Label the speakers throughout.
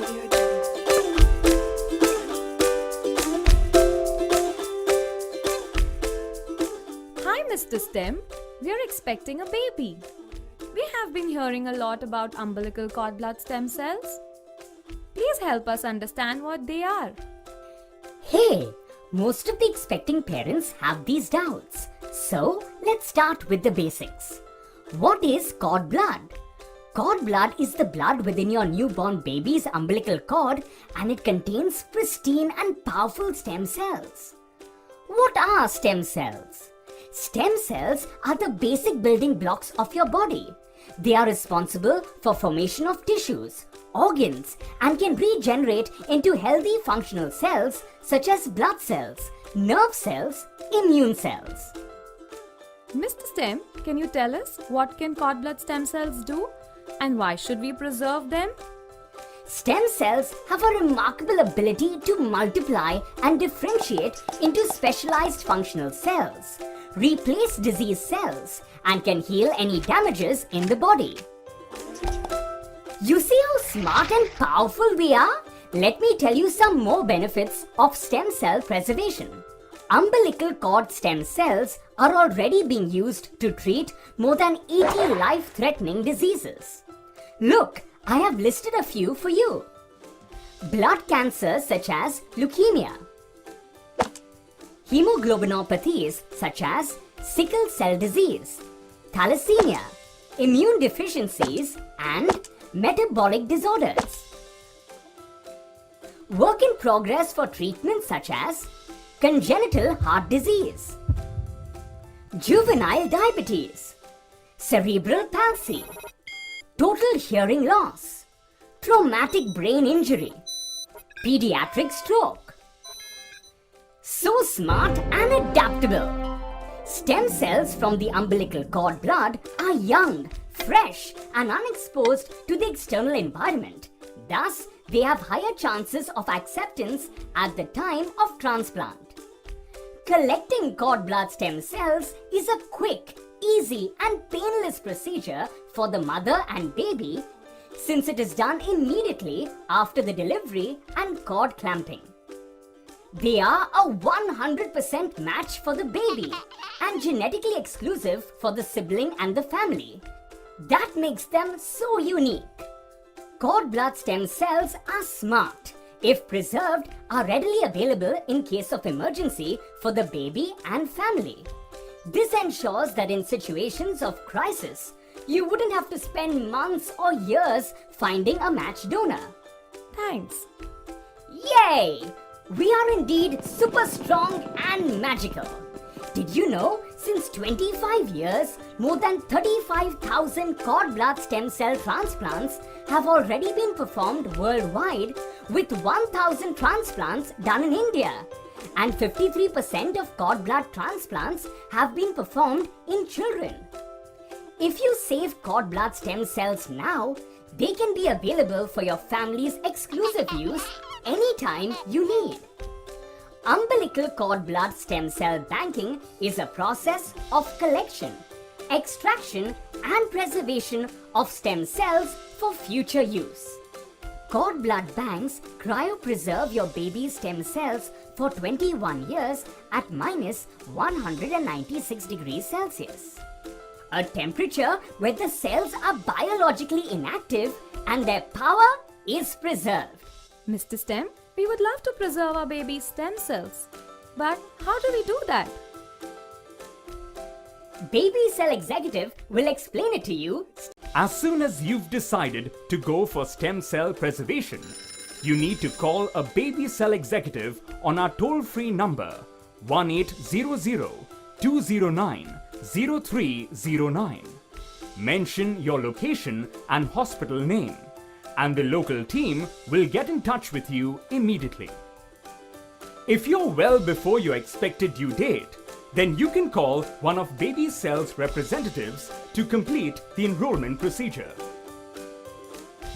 Speaker 1: Audio Jungle.
Speaker 2: Hi, Mr. STEM. We're expecting a baby. We have been hearing a lot about umbilical cord blood stem cells. Please help us understand what they are.
Speaker 3: Hey, most of the expecting parents have these doubts. So, let's start with the basics. What is cord blood? Cord blood is the blood within your newborn baby's umbilical cord, and it contains pristine and powerful stem cells. What are stem cells? Stem cells are the basic building blocks of your body. They are responsible for formation of tissues, organs, and can regenerate into healthy functional cells such as blood cells, nerve cells, immune cells.
Speaker 2: Mr. STEM, can you tell us what can cord blood stem cells do and why should we preserve them?
Speaker 3: Stem cells have a remarkable ability to multiply and differentiate into specialized functional cells, replace diseased cells, and can heal any damages in the body. You see how smart and powerful we are? Let me tell you some more benefits of stem cell preservation. Umbilical cord stem cells are already being used to treat more than 80 life-threatening diseases. Look, I have listed a few for you. Blood cancers such as leukemia, hemoglobinopathies such as sickle cell disease, thalassemia, immune deficiencies, and metabolic disorders. Work in progress for treatments such as congenital heart disease, juvenile diabetes, cerebral palsy, total hearing loss, traumatic brain injury, pediatric stroke. So smart and adaptable. Stem cells from the umbilical cord blood are young, fresh, and unexposed to the external environment. Thus, they have higher chances of acceptance at the time of transplant. Collecting cord blood stem cells is a quick, easy, and painless procedure for the mother and baby since it is done immediately after the delivery and cord clamping. They are a 100% match for the baby and genetically exclusive for the sibling and the family. That makes them so unique. Cord blood stem cells are smart. If preserved, are readily available in case of emergency for the baby and family. This ensures that in situations of crisis, you wouldn't have to spend months or years finding a match donor.
Speaker 2: Thanks.
Speaker 3: Yay! We are indeed super strong and magical. Did you know, since 25 years, more than 35,000 cord blood stem cell transplants have already been performed worldwide, with 1,000 transplants done in India. And 53% of cord blood transplants have been performed in children. If you save cord blood stem cells now, they can be available for your family's exclusive use anytime you need. Umbilical cord blood stem cell banking is a process of collection, extraction, and preservation of stem cells for future use. Cord blood banks cryopreserve your baby's stem cells for 21 years at minus 196 degrees Celsius. A temperature where the cells are biologically inactive and their power is preserved.
Speaker 2: Mr. STEM, we would love to preserve our baby's stem cells. But how do we do that?
Speaker 3: Baby Cell Executive will explain it to you.
Speaker 4: As soon as you've decided to go for stem cell preservation, you need to call a Baby Cell Executive on our toll-free number 1800-209-0309. Mention your location and hospital name, and the local team will get in touch with you immediately. If you're well before your expected due date, then you can call one of Baby Cell's representatives to complete the enrollment procedure.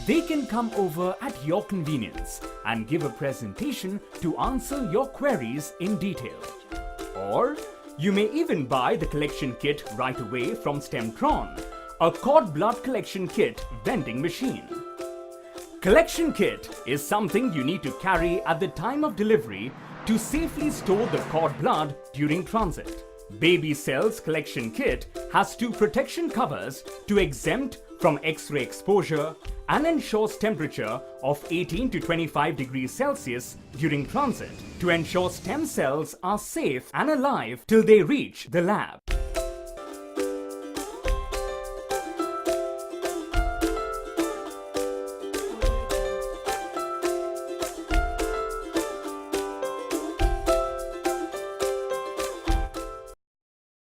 Speaker 4: They can come over at your convenience and give a presentation to answer your queries in detail. Or you may even buy the collection kit right away from Stemtron, a cord blood collection kit vending machine. Collection kit is something you need to carry at the time of delivery to safely store the cord blood during transit. Baby Cells collection kit has two protection covers to exempt from X-ray exposure and ensures temperature of 18 to 25 degrees Celsius during transit to ensure stem cells are safe and alive till they reach the lab.